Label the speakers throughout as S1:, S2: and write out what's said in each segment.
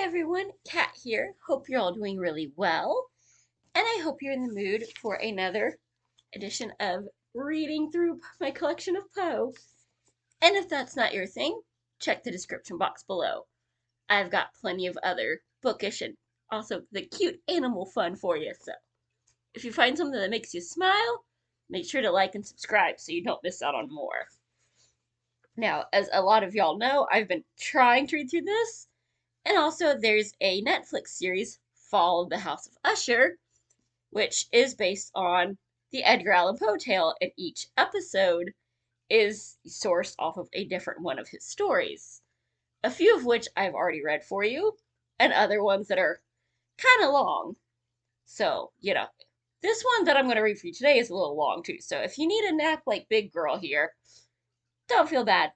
S1: everyone, Kat here. Hope you're all doing really well, and I hope you're in the mood for another edition of reading through my collection of Poe. And if that's not your thing, check the description box below. I've got plenty of other bookish and also the cute animal fun for you. So if you find something that makes you smile, make sure to like and subscribe so you don't miss out on more. Now, as a lot of y'all know, I've been trying to read through this. And also, there's a Netflix series, Fall of the House of Usher, which is based on the Edgar Allan Poe tale, and each episode is sourced off of a different one of his stories. A few of which I've already read for you, and other ones that are kind of long. So, this one that I'm going to read for you today is a little long too. So, if you need a nap like Big Girl here, don't feel bad.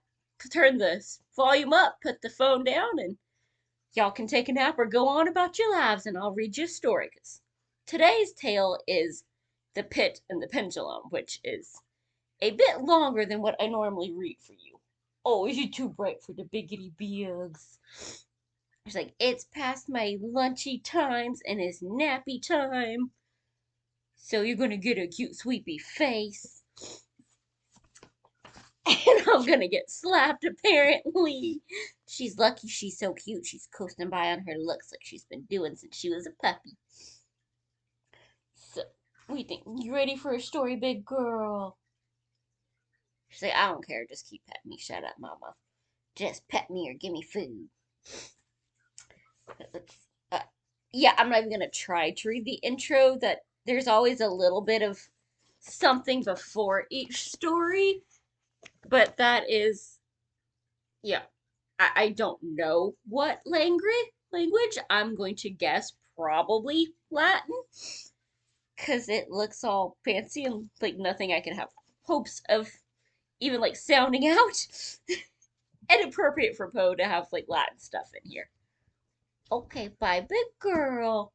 S1: Turn the volume up, put the phone down, and y'all can take a nap or go on about your lives, and I'll read you a story. Cause today's tale is The Pit and the Pendulum, which is a bit longer than what I normally read for you. Oh, is it too bright for the biggity bugs? It's like, it's past my lunchy times and it's nappy time. So you're gonna get a cute sweepy face. And I'm gonna get slapped, apparently. She's lucky she's so cute. She's coasting by on her looks like she's been doing since she was a puppy. So, what do you think? You ready for a story, big girl? She's like, I don't care. Just keep petting me. Shut up, mama. Just pet me or give me food. Uh, yeah, I'm not even gonna try to read the intro. That there's always a little bit of something before each story. But that is, yeah, I don't know what language. I'm going to guess probably Latin, because it looks all fancy and like nothing I can have hopes of even like sounding out. And appropriate for Poe to have like Latin stuff in here. Okay, bye, big girl.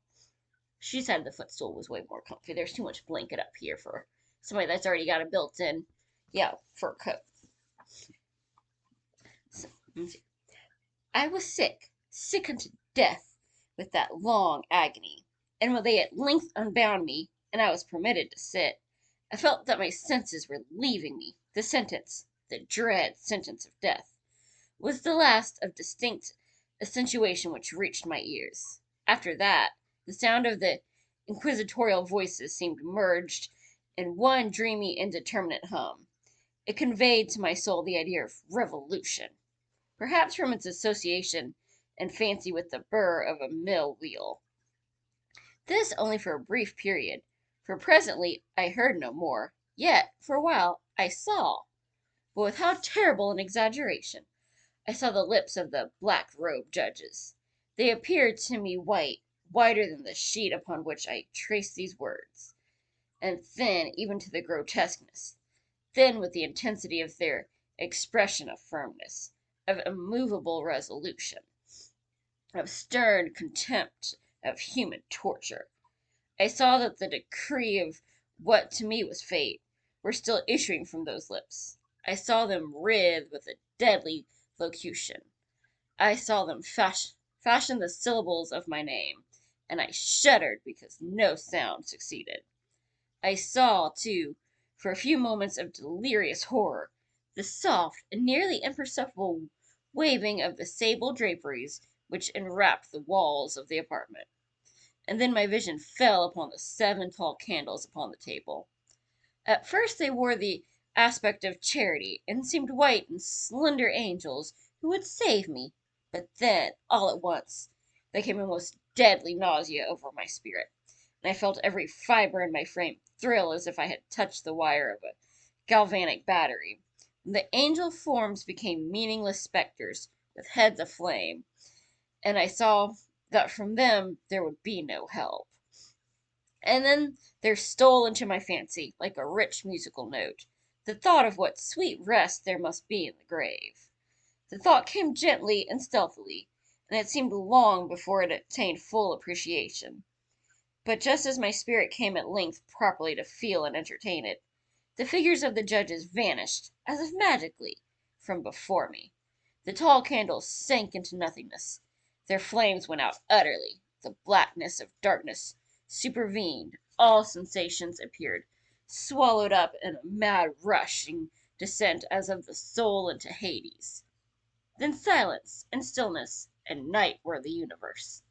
S1: She said the footstool was way more comfy. There's too much blanket up here for somebody that's already got a built-in, fur coat. So, I was sick unto death with that long agony, and when they at length unbound me, and I was permitted to sit, I felt that my senses were leaving me. The dread sentence of death, was the last of distinct accentuation which reached my ears. After that, the sound of the inquisitorial voices seemed merged in one dreamy, indeterminate hum. It conveyed to my soul the idea of revolution, perhaps from its association and fancy with the burr of a mill wheel. This only for a brief period, for presently I heard no more, yet for a while I saw, but with how terrible an exaggeration! I saw the lips of the black-robed judges. They appeared to me whiter than the sheet upon which I traced these words, and thin even to the grotesqueness, thin with the intensity of their expression of firmness, of immovable resolution, of stern contempt of human torture. I saw that the decree of what to me was fate were still issuing from those lips. I saw them writhe with a deadly locution. I saw them fashion the syllables of my name, and I shuddered because no sound succeeded. I saw, too, for a few moments of delirious horror, the soft and nearly imperceptible waving of the sable draperies which enwrapped the walls of the apartment. And then my vision fell upon the 7 tall candles upon the table. At first they wore the aspect of charity, and seemed white and slender angels who would save me. But then, all at once, there came a most deadly nausea over my spirit, and I felt every fiber in my frame thrill as if I had touched the wire of a galvanic battery. And the angel forms became meaningless specters with heads aflame, and I saw that from them there would be no help. And then there stole into my fancy, like a rich musical note, the thought of what sweet rest there must be in the grave. The thought came gently and stealthily, and it seemed long before it attained full appreciation. But just as my spirit came at length properly to feel and entertain it, the figures of the judges vanished, as if magically, from before me. The tall candles sank into nothingness, Their flames went out utterly. The blackness of darkness supervened. All sensations appeared swallowed up in a mad rushing descent as of the soul into Hades. Then silence and stillness and night were the universe.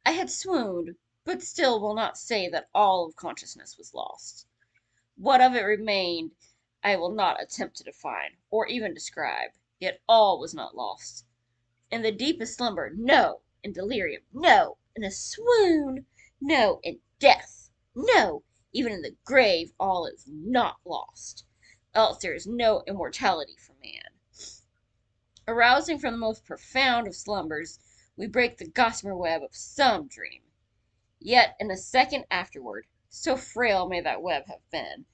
S1: I had swooned, but still will not say that all of consciousness was lost. What of it remained I will not attempt to define, or even describe, yet all was not lost. In the deepest slumber, no. In delirium, no. In a swoon, no. In death, no. Even in the grave, all is not lost. Else there is no immortality for man. Arousing from the most profound of slumbers, we break the gossamer web of some dream. Yet in a second afterward, so frail may that web have been,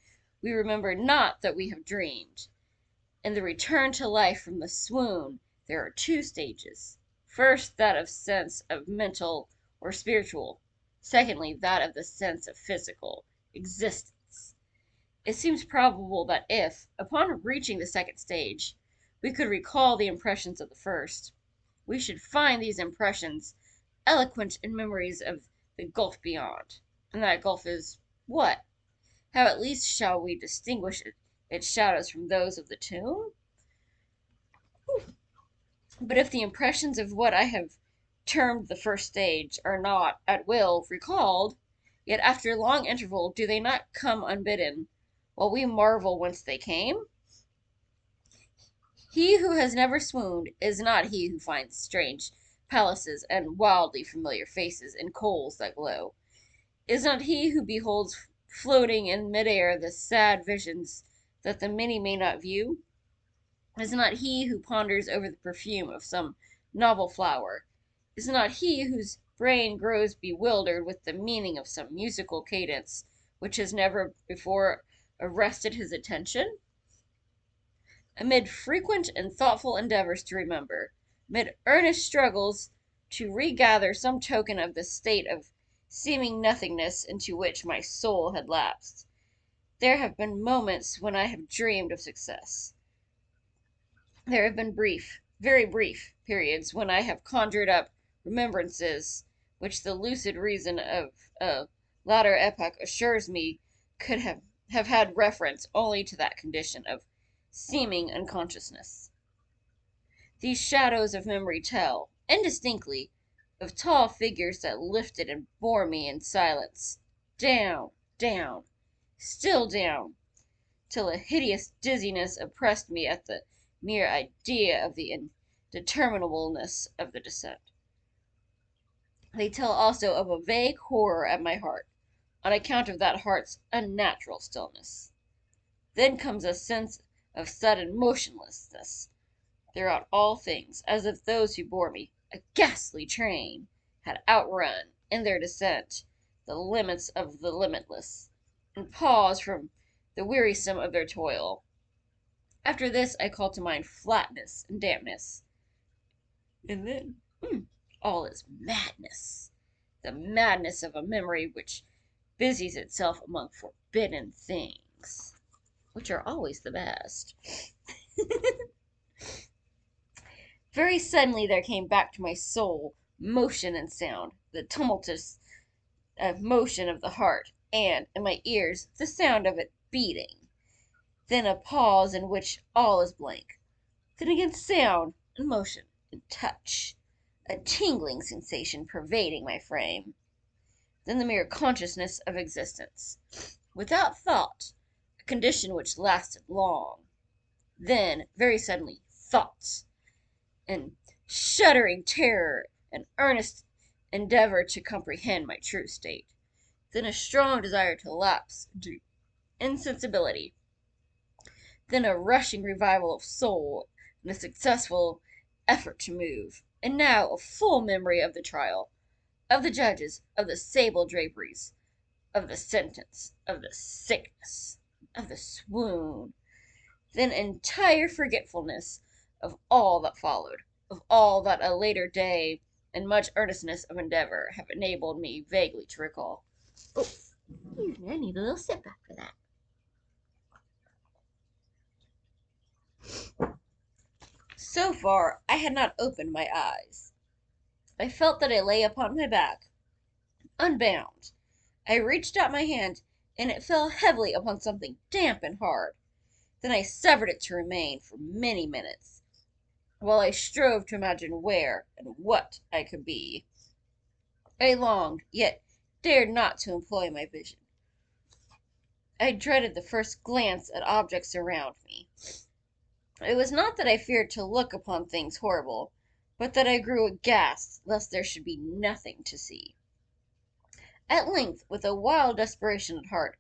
S1: we remember not that we have dreamed. In the return to life from the swoon, there are two stages. First, that of sense of mental or spiritual. Secondly, that of the sense of physical existence. It seems probable that if, upon reaching the second stage, we could recall the impressions of the first, we should find these impressions eloquent in memories of the gulf beyond. And that gulf is what? How at least shall we distinguish its shadows from those of the tomb? But if the impressions of what I have termed the first stage are not, at will, recalled, yet after a long interval do they not come unbidden, while we marvel whence they came? He who has never swooned is not he who finds strange palaces and wildly familiar faces in coals that glow. Is not he who beholds floating in midair the sad visions that the many may not view? Is not he who ponders over the perfume of some novel flower? Is not he whose brain grows bewildered with the meaning of some musical cadence which has never before arrested his attention? Amid frequent and thoughtful endeavors to remember, amid earnest struggles to regather some token of the state of seeming nothingness into which my soul had lapsed, there have been moments when I have dreamed of success. There have been brief, very brief, periods when I have conjured up remembrances which the lucid reason of a latter epoch assures me could have had reference only to that condition of seeming unconsciousness. These shadows of memory tell, indistinctly, of tall figures that lifted and bore me in silence, down, down, still down, till a hideous dizziness oppressed me at the mere idea of the indeterminableness of the descent. They tell also of a vague horror at my heart, on account of that heart's unnatural stillness. Then comes a sense of sudden motionlessness throughout all things, as if those who bore me, a ghastly train, had outrun, in their descent, the limits of the limitless, and paused from the wearisome of their toil. After this I call to mind flatness and dampness. And then all is madness. The madness of a memory which busies itself among forbidden things, which are always the best. Very suddenly there came back to my soul motion and sound, the tumultuous motion of the heart, and, in my ears, the sound of it beating. Then a pause in which all is blank. Then again sound and motion and touch, a tingling sensation pervading my frame. Then the mere consciousness of existence, without thought, a condition which lasted long. Then, very suddenly, thoughts, and shuddering terror, and earnest endeavor to comprehend my true state. Then a strong desire to lapse into insensibility. Then a rushing revival of soul, and a successful effort to move. And now a full memory of the trial, of the judges, of the sable draperies, of the sentence, of the sickness, of the swoon. Then entire forgetfulness of all that followed, of all that a later day and much earnestness of endeavor have enabled me vaguely to recall. Oh, I need a little sip after that. So far, I had not opened my eyes. I felt that I lay upon my back, unbound. I reached out my hand, and it fell heavily upon something damp and hard. Then I severed it to remain for many minutes, while I strove to imagine where and what I could be. I longed, yet dared not to employ my vision. I dreaded the first glance at objects around me. It was not that I feared to look upon things horrible, but that I grew aghast lest there should be nothing to see. At length, with a wild desperation at heart,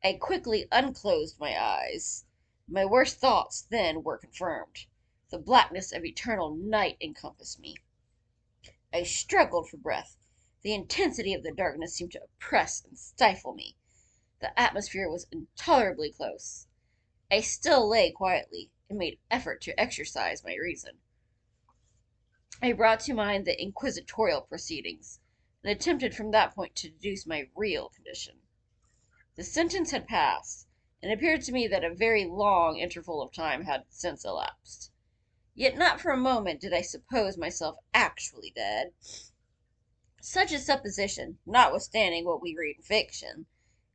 S1: I quickly unclosed my eyes. My worst thoughts then were confirmed. The blackness of eternal night encompassed me. I struggled for breath. The intensity of the darkness seemed to oppress and stifle me. The atmosphere was intolerably close. I still lay quietly, and made effort to exercise my reason. I brought to mind the inquisitorial proceedings, and attempted from that point to deduce my real condition. The sentence had passed, and it appeared to me that a very long interval of time had since elapsed. Yet not for a moment did I suppose myself actually dead. Such a supposition, notwithstanding what we read in fiction,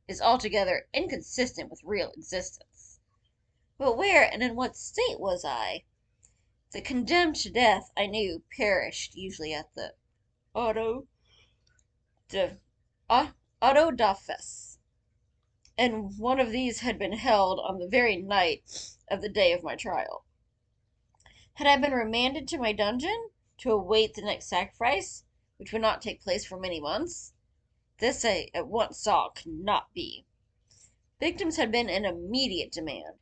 S1: is altogether inconsistent with real existence. But where and in what state was I? The condemned to death, I knew, perished usually at the auto de auto da fes, and one of these had been held on the very night of the day of my trial. Had I been remanded to my dungeon to await the next sacrifice, which would not take place for many months? This I at once saw could not be. Victims had been in immediate demand.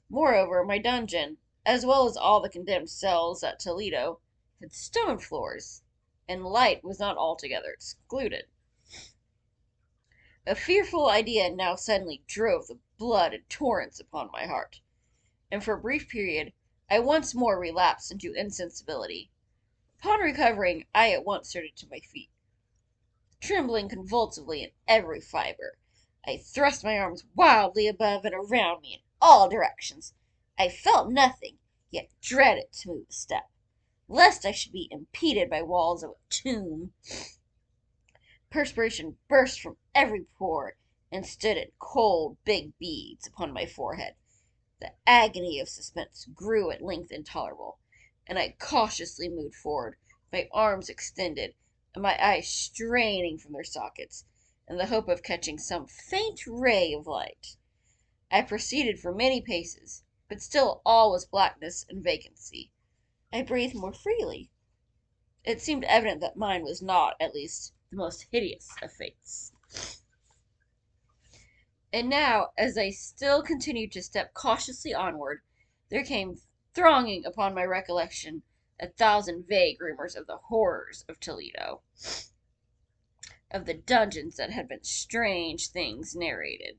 S1: Moreover, my dungeon, as well as all the condemned cells at Toledo, had stone floors, and light was not altogether excluded. A fearful idea now suddenly drove the blood in torrents upon my heart, and for a brief period I once more relapsed into insensibility. Upon recovering, I at once started to my feet. Trembling convulsively in every fibre, I thrust my arms wildly above and around me in all directions. I felt nothing, yet dreaded to move a step, lest I should be impeded by walls of a tomb. Perspiration burst from every pore, and stood in cold, big beads upon my forehead. The agony of suspense grew at length intolerable, and I cautiously moved forward, my arms extended, and my eyes straining from their sockets, in the hope of catching some faint ray of light. I proceeded for many paces, but still all was blackness and vacancy. I breathed more freely. It seemed evident that mine was not, at least, the most hideous of fates. And now, as I still continued to step cautiously onward, there came thronging upon my recollection a thousand vague rumors of the horrors of Toledo, of the dungeons that had been strange things narrated.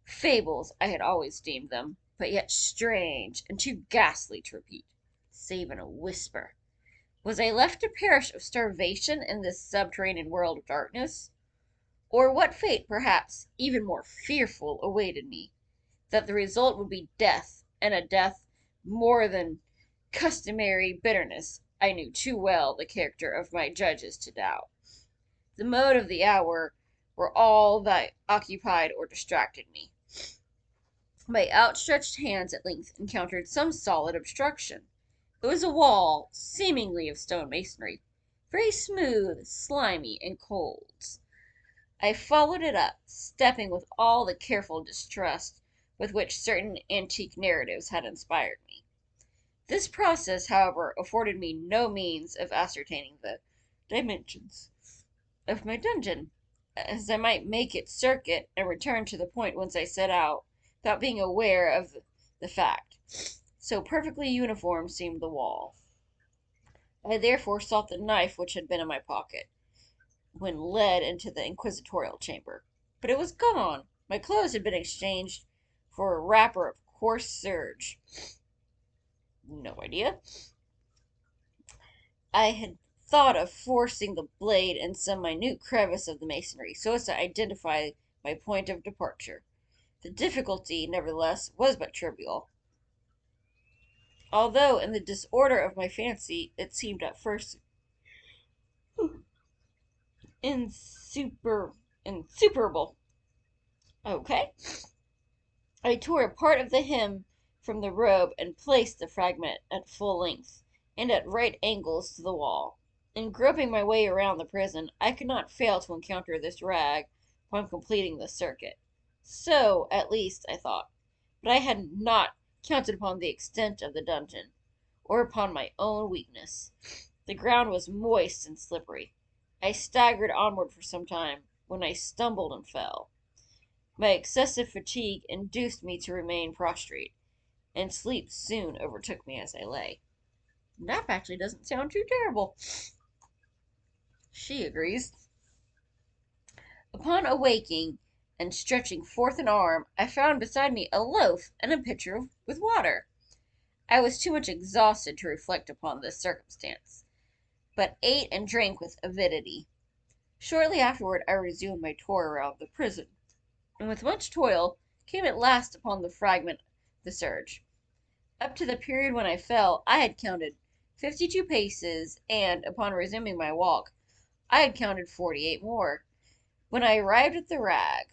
S1: Fables I had always deemed them, but yet strange and too ghastly to repeat, save in a whisper. Was I left to perish of starvation in this subterranean world of darkness? Or what fate, perhaps, even more fearful, awaited me? That the result would be death, and a death more than customary bitterness, I knew too well the character of my judges to doubt. The mode of the hour were all that occupied or distracted me. My outstretched hands at length encountered some solid obstruction. It was a wall, seemingly of stone masonry, very smooth, slimy, and cold. I followed it up, stepping with all the careful distrust with which certain antique narratives had inspired me. This process, however, afforded me no means of ascertaining the dimensions of my dungeon, as I might make its circuit and return to the point whence I set out, without being aware of the fact. So perfectly uniform seemed the wall. I therefore sought the knife which had been in my pocket when led into the inquisitorial chamber. But it was gone. My clothes had been exchanged for a wrapper of coarse serge. No idea. I had thought of forcing the blade in some minute crevice of the masonry, so as to identify my point of departure. The difficulty, nevertheless, was but trivial, although in the disorder of my fancy it seemed at first insuperable. Okay. I tore a part of the hem from the robe and placed the fragment at full length and at right angles to the wall. In groping my way around the prison, I could not fail to encounter this rag upon completing the circuit. So, at least, I thought, but I had not counted upon the extent of the dungeon, or upon my own weakness. The ground was moist and slippery. I staggered onward for some time, when I stumbled and fell. My excessive fatigue induced me to remain prostrate, and sleep soon overtook me as I lay. That actually doesn't sound too terrible. She agrees. Upon awaking and stretching forth an arm, I found beside me a loaf and a pitcher with water. I was too much exhausted to reflect upon this circumstance, but ate and drank with avidity. Shortly afterward I resumed my tour around the prison, and with much toil came at last upon the fragment of the surge. Up to the period when I fell, I had counted 52 paces, and, upon resuming my walk, I had counted 48 more. When I arrived at the rag,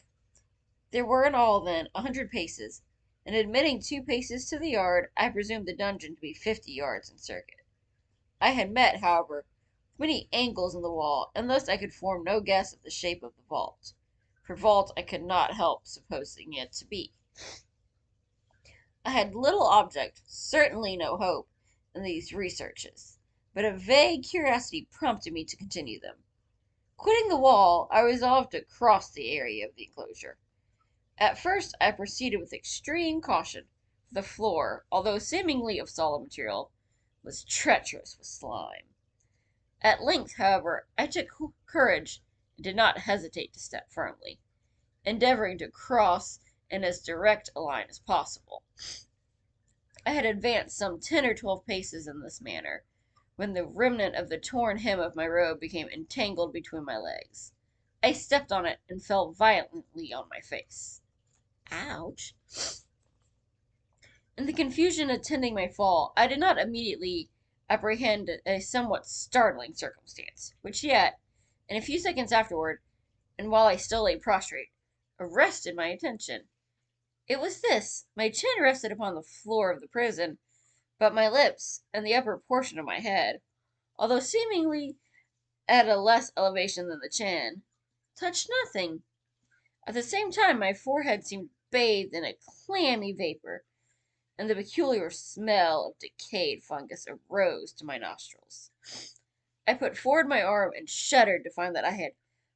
S1: there were in all, then, 100 paces, and admitting 2 paces to the yard, I presumed the dungeon to be 50 yards in circuit. I had met, however, with many angles in the wall, and thus I could form no guess of the shape of the vault, for vault I could not help supposing it to be. I had little object, certainly no hope, in these researches, but a vague curiosity prompted me to continue them. Quitting the wall, I resolved to cross the area of the enclosure. At first I proceeded with extreme caution, for the floor, although seemingly of solid material, was treacherous with slime. At length, however, I took courage and did not hesitate to step firmly, endeavoring to cross in as direct a line as possible. I had advanced some 10 or 12 paces in this manner, when the remnant of the torn hem of my robe became entangled between my legs. I stepped on it and fell violently on my face. Ouch! In the confusion attending my fall, I did not immediately apprehend a somewhat startling circumstance, which yet, in a few seconds afterward, and while I still lay prostrate, arrested my attention. It was this: my chin rested upon the floor of the prison, but my lips and the upper portion of my head, although seemingly at a less elevation than the chin, touched nothing. At the same time my forehead seemed bathed in a clammy vapor, and the peculiar smell of decayed fungus arose to my nostrils. I put forward my arm and shuddered to find that I had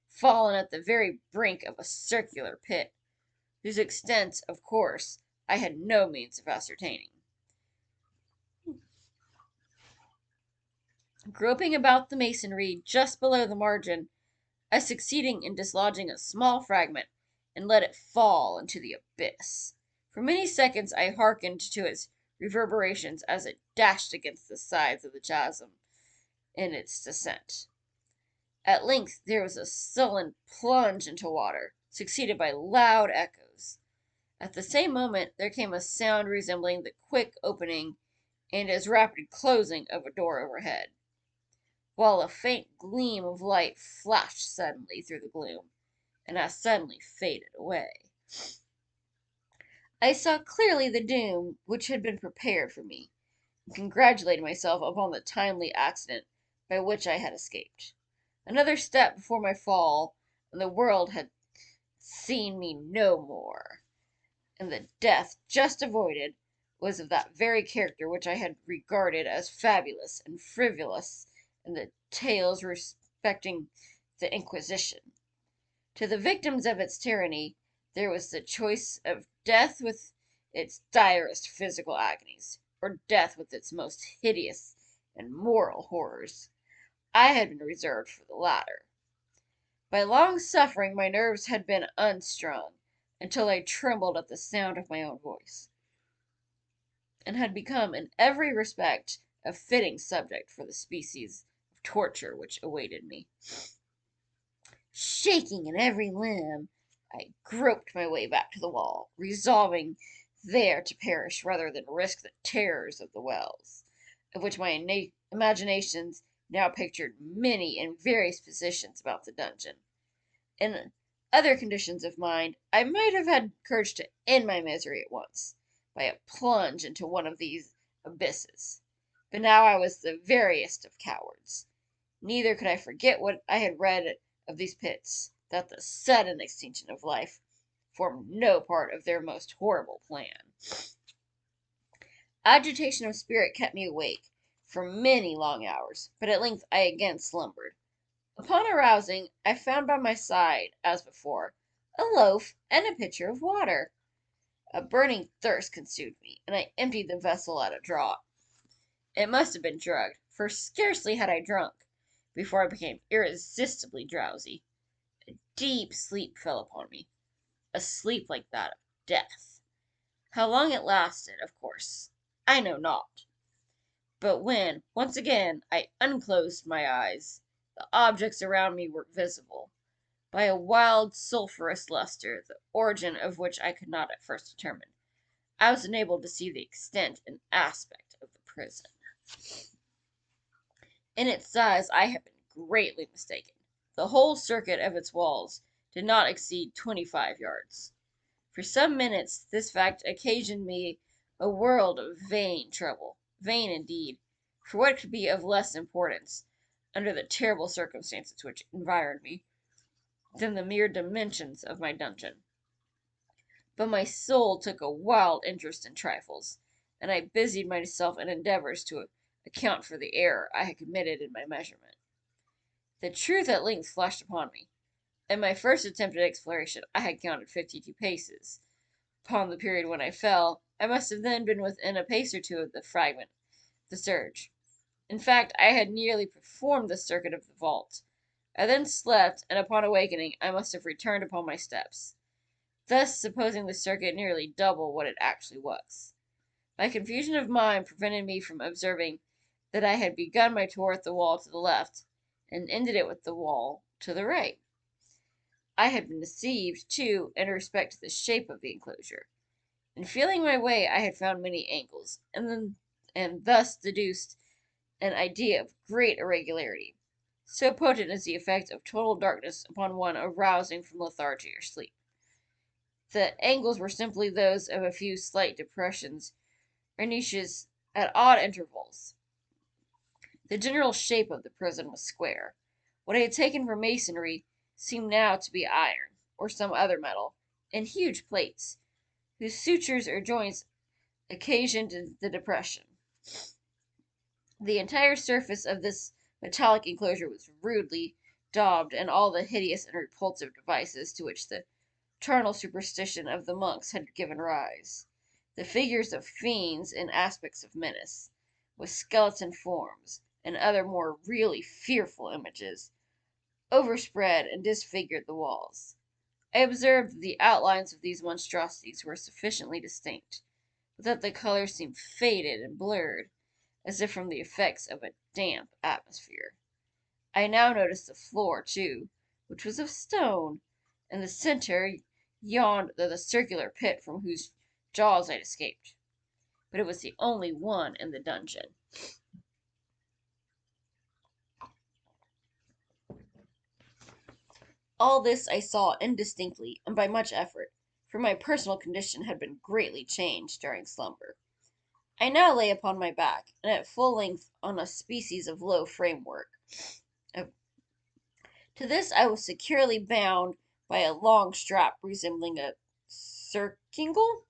S1: fallen at the very brink of a circular pit, whose extent, of course, I had no means of ascertaining. Groping about the masonry just below the margin, I succeeded in dislodging a small fragment and let it fall into the abyss. For many seconds I hearkened to its reverberations as it dashed against the sides of the chasm in its descent. At length there was a sullen plunge into water, succeeded by loud echoes. At the same moment there came a sound resembling the quick opening and as rapid closing of a door overhead, while a faint gleam of light flashed suddenly through the gloom, and as suddenly faded away. I saw clearly the doom which had been prepared for me, and congratulated myself upon the timely accident by which I had escaped. Another step before my fall, and the world had seen me no more, and the death just avoided was of that very character which I had regarded as fabulous and frivolous in the tales respecting the Inquisition. To the victims of its tyranny, there was the choice of death with its direst physical agonies, or death with its most hideous and moral horrors. I had been reserved for the latter. By long suffering, my nerves had been unstrung, until I trembled at the sound of my own voice, and had become in every respect a fitting subject for the species of torture which awaited me. Shaking in every limb, I groped my way back to the wall, resolving there to perish rather than risk the terrors of the wells, of which my imaginations now pictured many and various positions about the dungeon. In other conditions of mind, I might have had courage to end my misery at once, by a plunge into one of these abysses. But now I was the veriest of cowards. Neither could I forget what I had read of these pits, that the sudden extinction of life formed no part of their most horrible plan. Agitation of spirit kept me awake for many long hours, but at length I again slumbered. Upon arousing, I found by my side, as before, a loaf and a pitcher of water. A burning thirst consumed me, and I emptied the vessel at a draught. It must have been drugged, for scarcely had I drunk before I became irresistibly drowsy. A deep sleep fell upon me, a sleep like that of death. How long it lasted, of course, I know not. But when, once again, I unclosed my eyes, the objects around me were visible, by a wild sulphurous luster, the origin of which I could not at first determine. I was enabled to see the extent and aspect of the prison. In its size I had been greatly mistaken. The whole circuit of its walls did not exceed 25 yards. For some minutes this fact occasioned me a world of vain trouble. Vain indeed, for what could be of less importance, under the terrible circumstances which environed me, than the mere dimensions of my dungeon? But my soul took a wild interest in trifles, and I busied myself in endeavors to account for the error I had committed in my measurement. The truth at length flashed upon me. In my first attempt at exploration I had counted 52 paces. Upon the period when I fell, I must have then been within a pace or two of the fragment of the surge. In fact, I had nearly performed the circuit of the vault. I then slept, and upon awakening I must have returned upon my steps, thus supposing the circuit nearly double what it actually was. My confusion of mind prevented me from observing that I had begun my tour at the wall to the left, and ended it with the wall to the right. I had been deceived, too, in respect to the shape of the enclosure. In feeling my way I had found many angles, and thus deduced an idea of great irregularity. So potent is the effect of total darkness upon one arousing from lethargy or sleep. The angles were simply those of a few slight depressions or niches at odd intervals. The general shape of the prison was square. What I had taken for masonry seemed now to be iron, or some other metal, in huge plates, whose sutures or joints occasioned the depression. The entire surface of this metallic enclosure was rudely daubed in all the hideous and repulsive devices to which the charnel superstition of the monks had given rise. The figures of fiends in aspects of menace, with skeleton forms, and other more really fearful images, overspread and disfigured the walls. I observed that the outlines of these monstrosities were sufficiently distinct, but that the colors seemed faded and blurred, as if from the effects of a damp atmosphere. I now noticed the floor, too, which was of stone, and the center yawned the circular pit from whose jaws I had escaped. But it was the only one in the dungeon. All this I saw indistinctly and by much effort, for my personal condition had been greatly changed during slumber. I now lay upon my back, and at full length on a species of low framework. To this I was securely bound by a long strap resembling a circingle.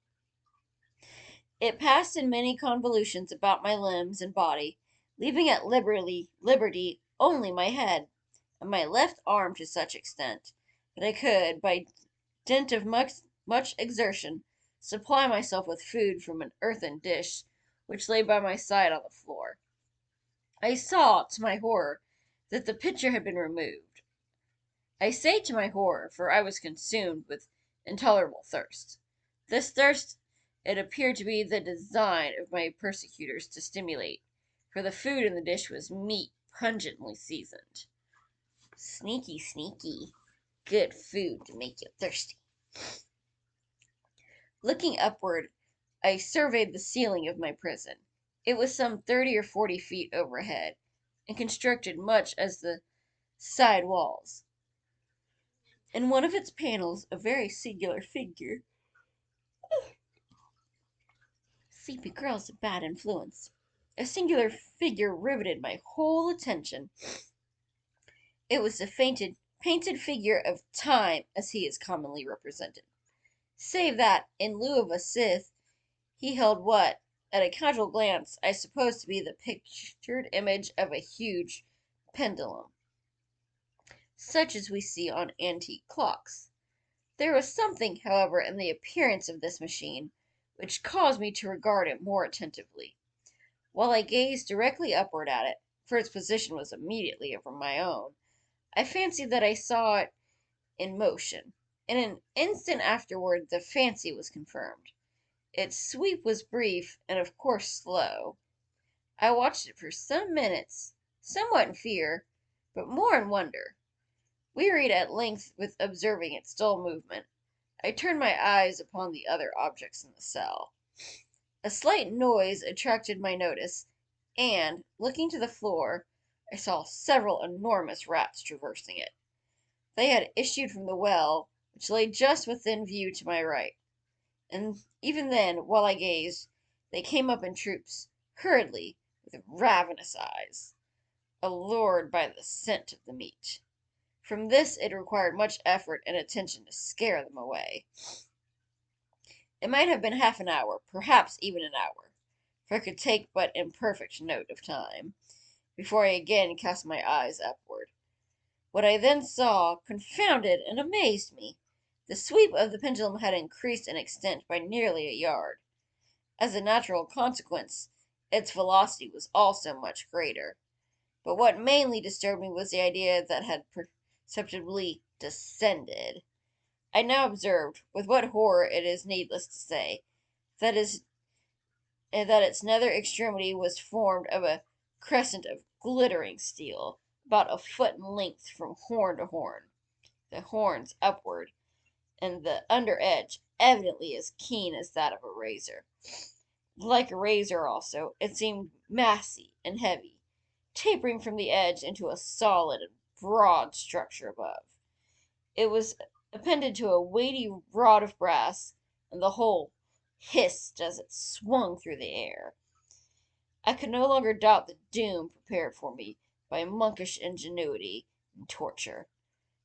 S1: It passed in many convolutions about my limbs and body, leaving at liberty only my head, and my left arm to such extent that I could, by dint of much exertion, supply myself with food from an earthen dish which lay by my side on the floor. I saw, to my horror, that the pitcher had been removed. I say to my horror, for I was consumed with intolerable thirst. This thirst it appeared to be the design of my persecutors to stimulate, for the food in the dish was meat pungently seasoned. Sneaky, sneaky. Good food to make you thirsty. Looking upward, I surveyed the ceiling of my prison. It was some 30 or 40 feet overhead, and constructed much as the side walls. In one of its panels, a very singular figure. Sleepy girl's a bad influence. A singular figure riveted my whole attention. It was the painted figure of Time as he is commonly represented, save that, in lieu of a scythe, he held what, at a casual glance, I supposed to be the pictured image of a huge pendulum, such as we see on antique clocks. There was something, however, in the appearance of this machine which caused me to regard it more attentively. While I gazed directly upward at it, for its position was immediately over my own, I fancied that I saw it in motion. In an instant afterward the fancy was confirmed. Its sweep was brief and of course slow. I watched it for some minutes, somewhat in fear, but more in wonder. Wearied at length with observing its dull movement, I turned my eyes upon the other objects in the cell. A slight noise attracted my notice, and, looking to the floor, I saw several enormous rats traversing it. They had issued from the well, which lay just within view to my right, and even then, while I gazed, they came up in troops, hurriedly, with ravenous eyes, allured by the scent of the meat. From this it required much effort and attention to scare them away. It might have been half an hour, perhaps even an hour, for I could take but imperfect note of time, before I again cast my eyes upward. What I then saw confounded and amazed me. The sweep of the pendulum had increased in extent by nearly a yard. As a natural consequence, its velocity was also much greater. But what mainly disturbed me was the idea that had perceptibly descended. I now observed, with what horror it is needless to say, that its nether extremity was formed of a crescent of glittering steel, about a foot in length from horn to horn, the horns upward, and the under edge evidently as keen as that of a razor. Like a razor also, it seemed massy and heavy, tapering from the edge into a solid and broad structure above. It was appended to a weighty rod of brass, and the whole hissed as it swung through the air. I could no longer doubt the doom prepared for me by monkish ingenuity and torture.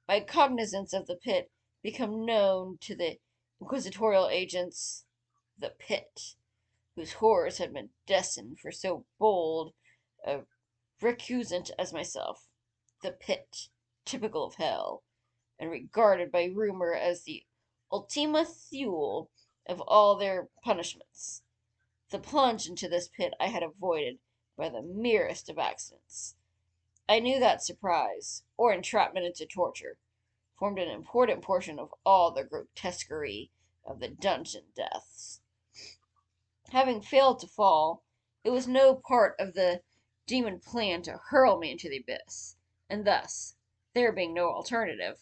S1: My cognizance of the pit became known to the inquisitorial agents. The pit, whose horrors had been destined for so bold a recusant as myself. The pit, typical of hell, and regarded by rumor as the ultima thule of all their punishments. The plunge into this pit I had avoided by the merest of accidents. I knew that surprise, or entrapment into torture, formed an important portion of all the grotesquerie of the dungeon deaths. Having failed to fall, it was no part of the demon plan to hurl me into the abyss, and thus, there being no alternative,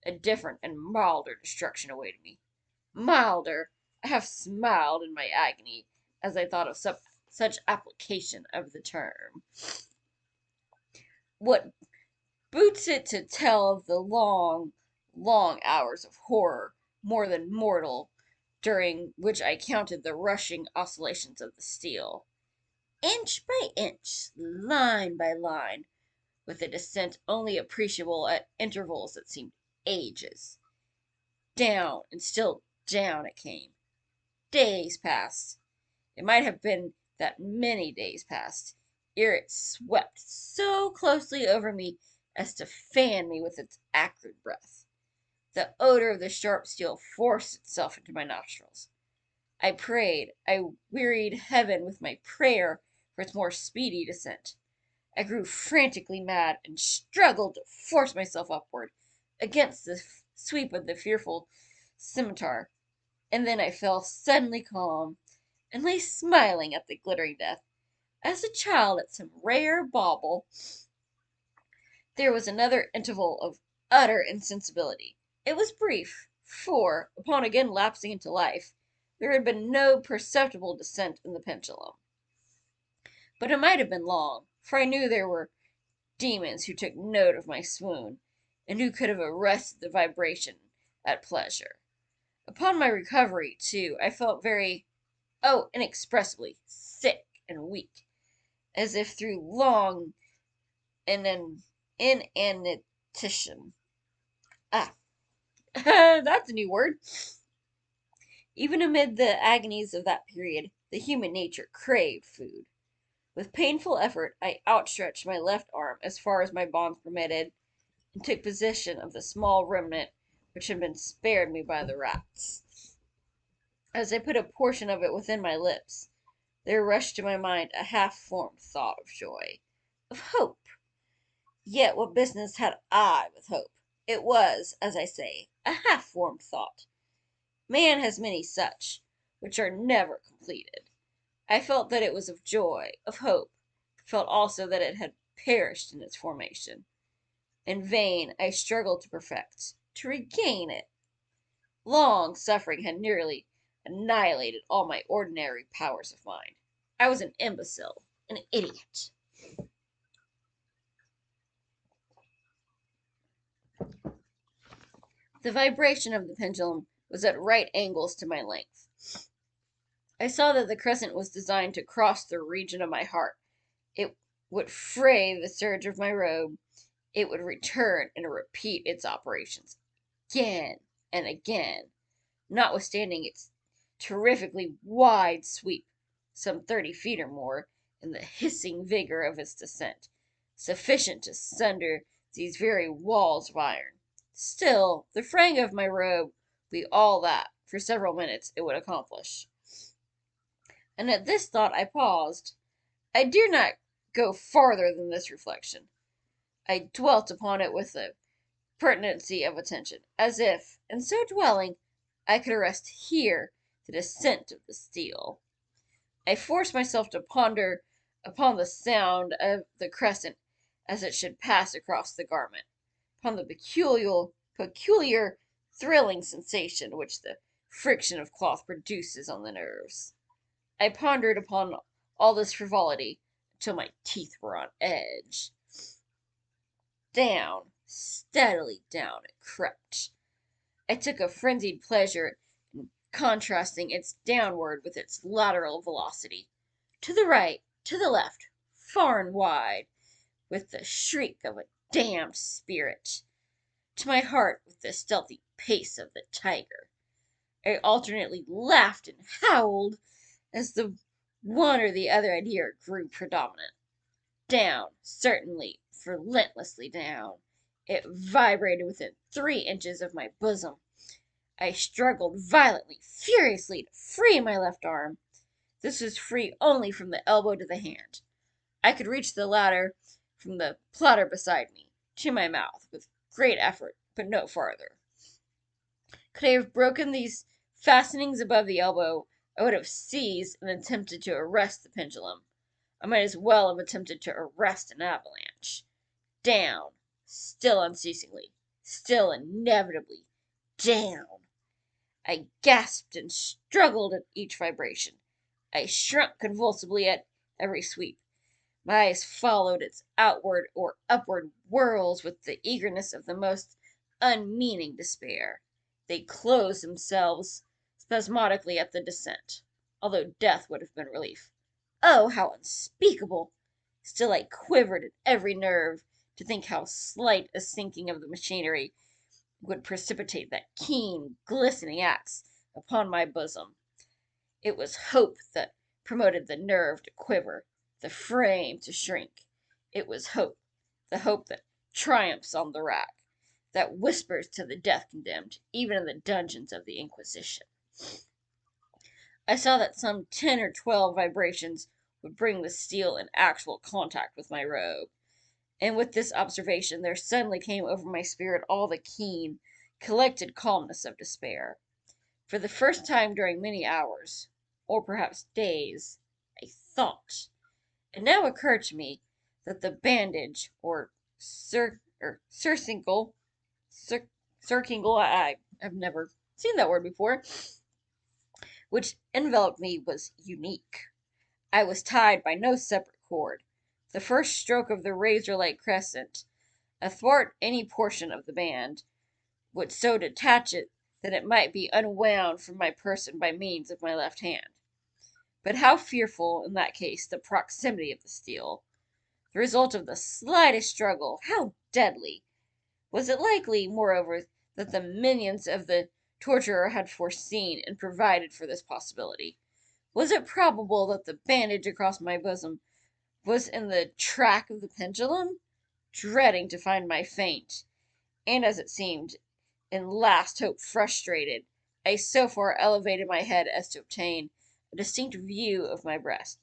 S1: a different and milder destruction awaited me. Milder! I half smiled in my agony as I thought of such application of the term. What boots it to tell of the long, long hours of horror, more than mortal, during which I counted the rushing oscillations of the steel, inch by inch, line by line, with a descent only appreciable at intervals that seemed ages. Down and still down it came. Days passed. It might have been that many days passed, ere it swept so closely over me as to fan me with its acrid breath. The odor of the sharp steel forced itself into my nostrils. I wearied heaven with my prayer for its more speedy descent. I grew frantically mad, and struggled to force myself upward, against the sweep of the fearful scimitar. And then I fell suddenly calm, and lay smiling at the glittering death, as a child at some rare bauble. There was another interval of utter insensibility. It was brief, for, upon again lapsing into life, there had been no perceptible descent in the pendulum. But it might have been long, for I knew there were demons who took note of my swoon, and who could have arrested the vibration at pleasure. Upon my recovery, too, I felt very, inexpressibly sick and weak, as if through long inanition. Ah, that's a new word. Even amid the agonies of that period, the human nature craved food. With painful effort, I outstretched my left arm as far as my bonds permitted, and took possession of the small remnant which had been spared me by the rats. As I put a portion of it within my lips, there rushed to my mind a half-formed thought of joy, of hope. Yet what business had I with hope? It was, as I say, a half-formed thought. Man has many such, which are never completed. I felt that it was of joy, of hope, felt also that it had perished in its formation. In vain I struggled to perfect, to regain it. Long suffering had nearly annihilated all my ordinary powers of mind. I was an imbecile, an idiot. The vibration of the pendulum was at right angles to my length. I saw that the crescent was designed to cross the region of my heart. It would fray the serge of my robe. It would return and repeat its operations again and again, notwithstanding its terrifically wide sweep, some 30 feet or more, and the hissing vigor of its descent, sufficient to sunder these very walls of iron. Still, the fraying of my robe would be all that, for several minutes, it would accomplish. And at this thought I paused. I dare not go farther than this reflection. I dwelt upon it with a pertinency of attention, as if, in so dwelling, I could arrest here the descent of the steel. I forced myself to ponder upon the sound of the crescent as it should pass across the garment, upon the peculiar thrilling sensation which the friction of cloth produces on the nerves. I pondered upon all this frivolity until my teeth were on edge. Down, steadily down, it crept. I took a frenzied pleasure in contrasting its downward with its lateral velocity. To the right, to the left, far and wide, with the shriek of a damned spirit. To my heart with the stealthy pace of the tiger. I alternately laughed and howled as the one or the other idea grew predominant. Down, certainly, relentlessly down. It vibrated within 3 inches of my bosom. I struggled violently, furiously, to free my left arm. This was free only from the elbow to the hand. I could reach the latter from the platter beside me, to my mouth, with great effort, but no farther. Could I have broken these fastenings above the elbow, I would have seized and attempted to arrest the pendulum. I might as well have attempted to arrest an avalanche. Down, still unceasingly, still inevitably, down. I gasped and struggled at each vibration. I shrunk convulsively at every sweep. My eyes followed its outward or upward whirls with the eagerness of the most unmeaning despair. They closed themselves spasmodically at the descent, although death would have been relief. Oh, how unspeakable! Still I quivered at every nerve to think how slight a sinking of the machinery would precipitate that keen, glistening axe upon my bosom. It was hope that promoted the nerve to quiver, the frame to shrink. It was hope, the hope that triumphs on the rack, that whispers to the death-condemned, even in the dungeons of the Inquisition. I saw that some 10 or 12 vibrations would bring the steel in actual contact with my robe. And with this observation there suddenly came over my spirit all the keen, collected calmness of despair. For the first time during many hours, or perhaps days, I thought. It now occurred to me that the bandage, or surcingle, I have never seen that word before, which enveloped me was unique. I was tied by no separate cord, The first stroke of the razor-like crescent, athwart any portion of the band, would so detach it that it might be unwound from my person by means of my left hand. But how fearful, in that case, the proximity of the steel! The result of the slightest struggle, how deadly! Was it likely, moreover, that the minions of the torturer had foreseen and provided for this possibility? Was it probable that the bandage across my bosom was in the track of the pendulum? Dreading to find my faint, and as it seemed, in last hope frustrated, I so far elevated my head as to obtain a distinct view of my breast.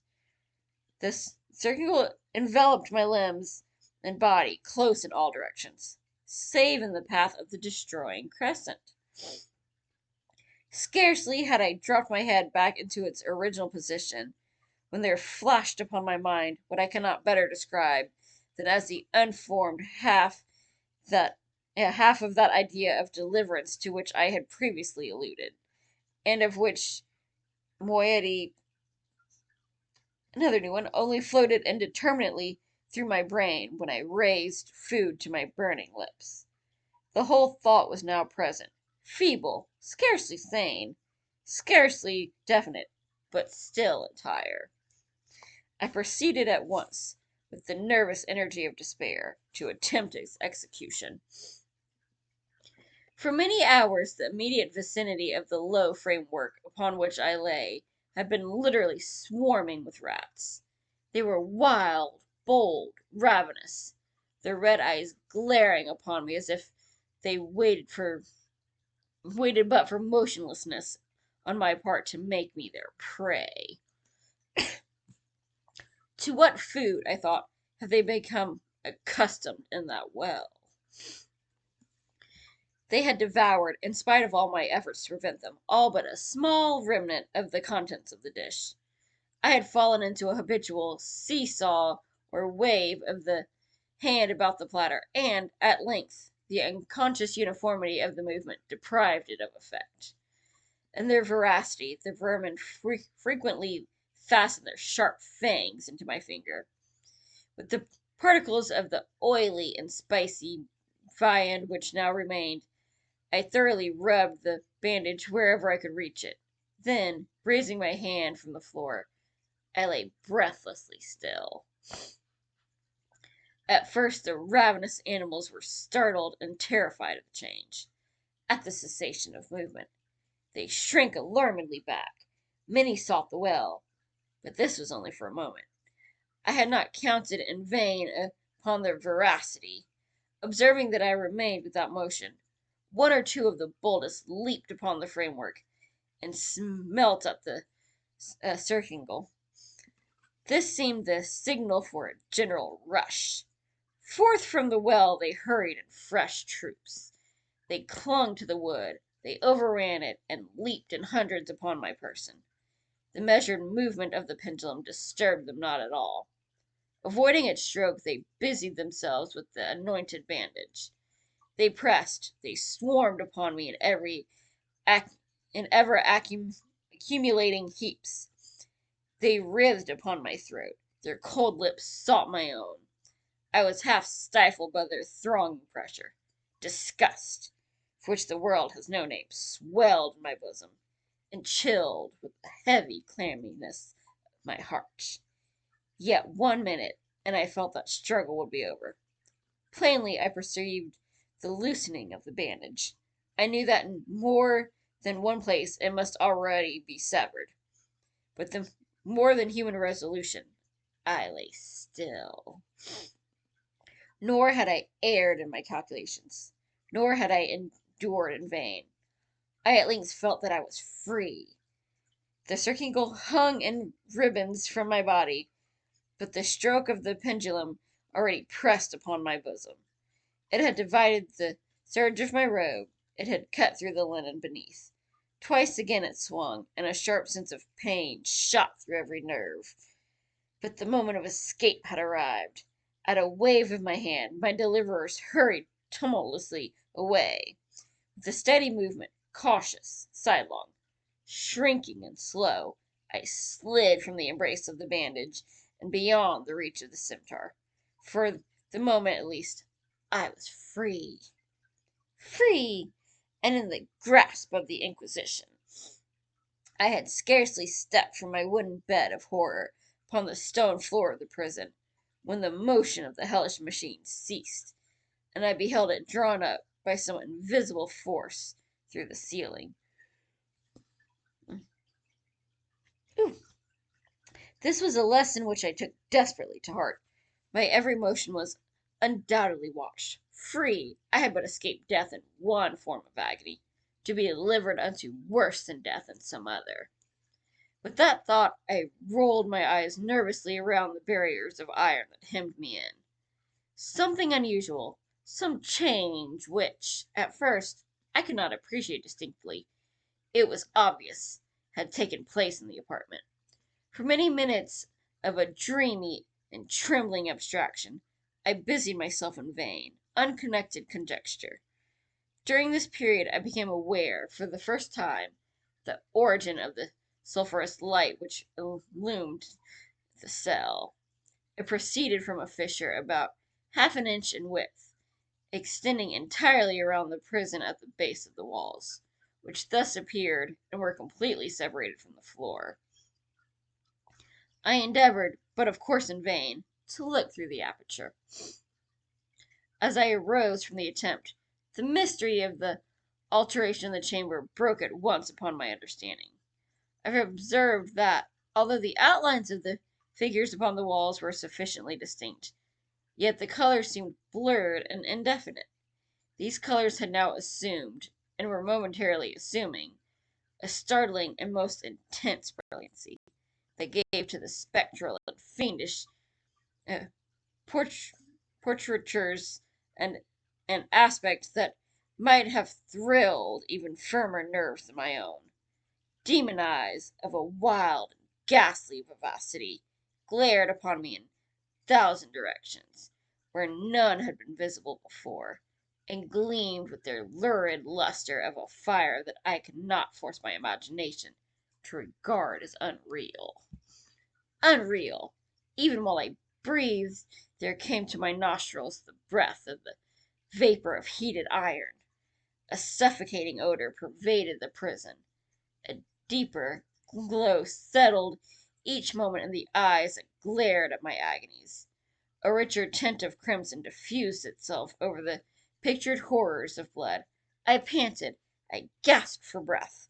S1: This circle enveloped my limbs and body close in all directions, save in the path of the destroying crescent. Scarcely had I dropped my head back into its original position when there flashed upon my mind what I cannot better describe than as the unformed that half of that idea of deliverance to which I had previously alluded, and of which moiety, another new one, only floated indeterminately through my brain when I raised food to my burning lips. The whole thought was now present, feeble, scarcely sane, scarcely definite, but still entire. I proceeded at once, with the nervous energy of despair, to attempt its execution. For many hours the immediate vicinity of the low framework upon which I lay had been literally swarming with rats. They were wild, bold, ravenous, their red eyes glaring upon me as if they waited but for motionlessness on my part to make me their prey. To what food, I thought, have they become accustomed in that well? They had devoured, in spite of all my efforts to prevent them, all but a small remnant of the contents of the dish. I had fallen into a habitual seesaw or wave of the hand about the platter, and, at length, the unconscious uniformity of the movement deprived it of effect. In their voracity, the vermin frequently fastened their sharp fangs into my finger. With the particles of the oily and spicy viand which now remained, I thoroughly rubbed the bandage wherever I could reach it. Then, raising my hand from the floor, I lay breathlessly still. At first the ravenous animals were startled and terrified at the change, at the cessation of movement. They shrank alarmedly back. Many sought the well, but this was only for a moment. I had not counted in vain upon their voracity. Observing that I remained without motion, one or two of the boldest leaped upon the framework and smelt up the circingle. This seemed the signal for a general rush. Forth from the well they hurried in fresh troops. They clung to the wood, they overran it, and leaped in hundreds upon my person. The measured movement of the pendulum disturbed them not at all. Avoiding its stroke, they busied themselves with the anointed bandage. They pressed, they swarmed upon me in ever accumulating heaps. They writhed upon my throat. Their cold lips sought my own. I was half stifled by their thronging pressure. Disgust, for which the world has no name, swelled in my bosom, and chilled with the heavy clamminess of my heart. Yet 1 minute, and I felt that struggle would be over. Plainly I perceived the loosening of the bandage. I knew that in more than one place it must already be severed. But the more than human resolution, I lay still. Nor had I erred in my calculations, nor had I endured in vain. I at length felt that I was free. The circingle hung in ribbons from my body, but the stroke of the pendulum already pressed upon my bosom. It had divided the serge of my robe, it had cut through the linen beneath. Twice again it swung, and a sharp sense of pain shot through every nerve. But the moment of escape had arrived. At a wave of my hand, my deliverers hurried tumultuously away. With a steady movement, cautious, sidelong, shrinking and slow, I slid from the embrace of the bandage and beyond the reach of the scimitar. For the moment, at least, I was free. Free! And in the grasp of the Inquisition. I had scarcely stepped from my wooden bed of horror upon the stone floor of the prison, when the motion of the hellish machine ceased, and I beheld it drawn up by some invisible force through the ceiling. Ooh. This was a lesson which I took desperately to heart. My every motion was undoubtedly watched. Free, I had but escaped death in one form of agony, to be delivered unto worse than death in some other. With that thought, I rolled my eyes nervously around the barriers of iron that hemmed me in. Something unusual, some change which, at first, I could not appreciate distinctly, it was obvious, had taken place in the apartment. For many minutes of a dreamy and trembling abstraction, I busied myself in vain, unconnected conjecture. During this period I became aware, for the first time, the origin of the sulphurous light which illumined the cell. It proceeded from a fissure about half an inch in width, extending entirely around the prison at the base of the walls, which thus appeared and were completely separated from the floor. I endeavored, but of course in vain, to look through the aperture. As I arose from the attempt, the mystery of the alteration in the chamber broke at once upon my understanding. I observed that, although the outlines of the figures upon the walls were sufficiently distinct, yet the colors seemed blurred and indefinite. These colors had now assumed, and were momentarily assuming, a startling and most intense brilliancy that gave to the spectral and fiendish portraitures an aspect that might have thrilled even firmer nerves than my own. Demon eyes of a wild and ghastly vivacity glared upon me in 1,000 directions, where none had been visible before, and gleamed with their lurid luster of a fire that I could not force my imagination to regard as unreal. Unreal! Even while I breathed, there came to my nostrils the breath of the vapor of heated iron. A suffocating odor pervaded the prison. A deeper glow settled each moment in the eyes that glared at my agonies. A richer tint of crimson diffused itself over the pictured horrors of blood. I panted. I gasped for breath.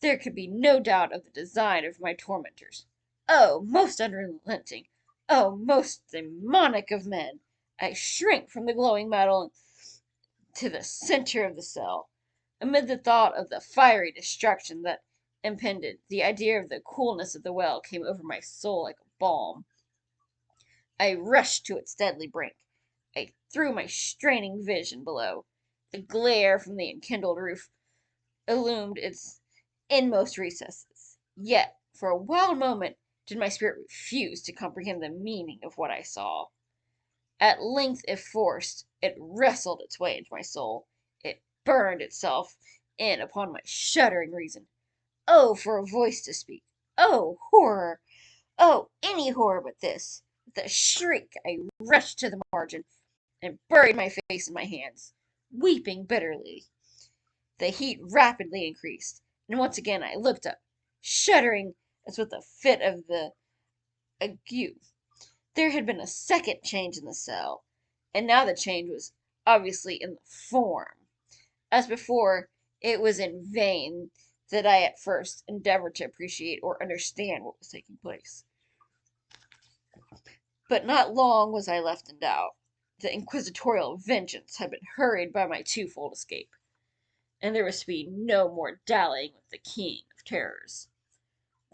S1: There could be no doubt of the design of my tormentors. Oh, most unrelenting! Oh, most demoniac of men! I shrank from the glowing metal to the center of the cell. Amid the thought of the fiery destruction that impended, the idea of the coolness of the well came over my soul like a balm. I rushed to its deadly brink. I threw my straining vision below. The glare from the enkindled roof illumined its inmost recesses. Yet, for a wild moment, did my spirit refuse to comprehend the meaning of what I saw. At length, if forced, it wrestled its way into my soul. It burned itself in upon my shuddering reason. Oh, for a voice to speak! Oh, horror! Oh, any horror but this! With a shriek, I rushed to the margin, and buried my face in my hands, weeping bitterly. The heat rapidly increased, and once again I looked up, shuddering as with a fit of the ague. There had been a second change in the cell, and now the change was obviously in the form. As before, it was in vain that I at first endeavored to appreciate or understand what was taking place. But not long was I left in doubt. The inquisitorial vengeance had been hurried by my twofold escape, and there was to be no more dallying with the king of terrors.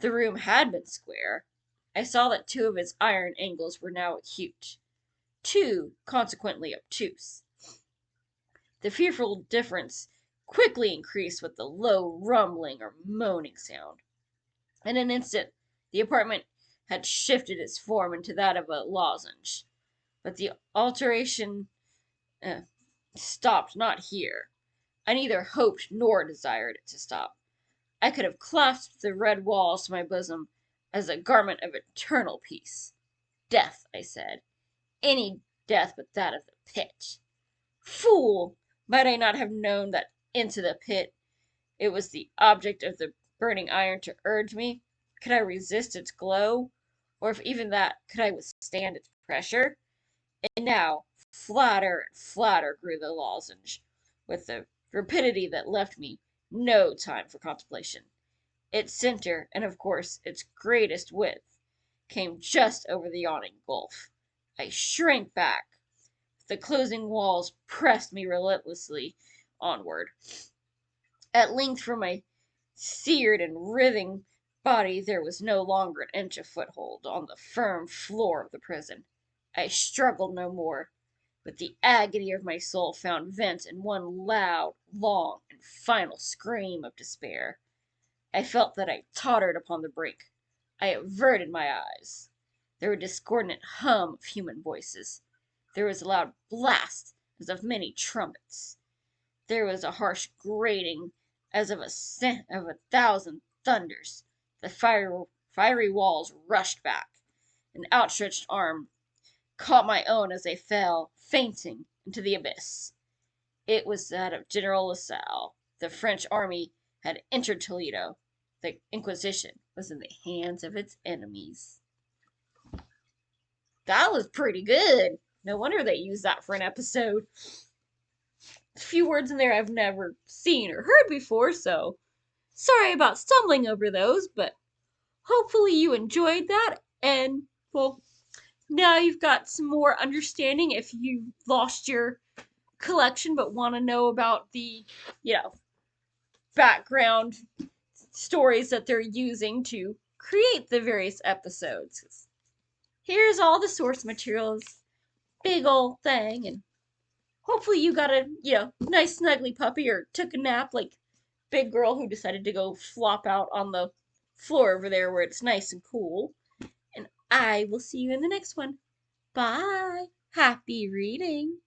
S1: The room had been square. I saw that two of its iron angles were now acute, two consequently obtuse. The fearful difference quickly increased with the low rumbling or moaning sound. In an instant the apartment had shifted its form into that of a lozenge. But the alteration stopped not here. I neither hoped nor desired it to stop. I could have clasped the red walls to my bosom as a garment of eternal peace. death, I said. Any death but that of the pit. Fool! Might I not have known that into the pit it was the object of the burning iron to urge me? Could I resist its glow? Or if even that, could I withstand its pressure? And now, flatter and flatter grew the lozenge, with a rapidity that left me no time for contemplation. Its center, and of course its greatest width, came just over the yawning gulf. I shrank back. The closing walls pressed me relentlessly onward. At length, from my seared and writhing body there was no longer an inch of foothold on the firm floor of the prison. I struggled no more, but the agony of my soul found vent in one loud, long, and final scream of despair. I felt that I tottered upon the brink. I averted my eyes. There was a discordant hum of human voices. There was a loud blast as of many trumpets. There was a harsh grating as of a thousand thunders. The fiery walls rushed back. An outstretched arm caught my own as I fell, fainting, into the abyss. It was that of General Lasalle. The French army had entered Toledo. The Inquisition was in the hands of its enemies. That was pretty good. No wonder they used that for an episode. A few words in there I've never seen or heard before, so sorry about stumbling over those, but hopefully you enjoyed that, and, well, now you've got some more understanding if you lost your collection but want to know about the, background stories that they're using to create the various episodes. Here's all the source materials, big old thing, and hopefully you got a, nice snuggly puppy or took a nap like big girl who decided to go flop out on the floor over there where it's nice and cool. And I will see you in the next one. Bye. Happy reading.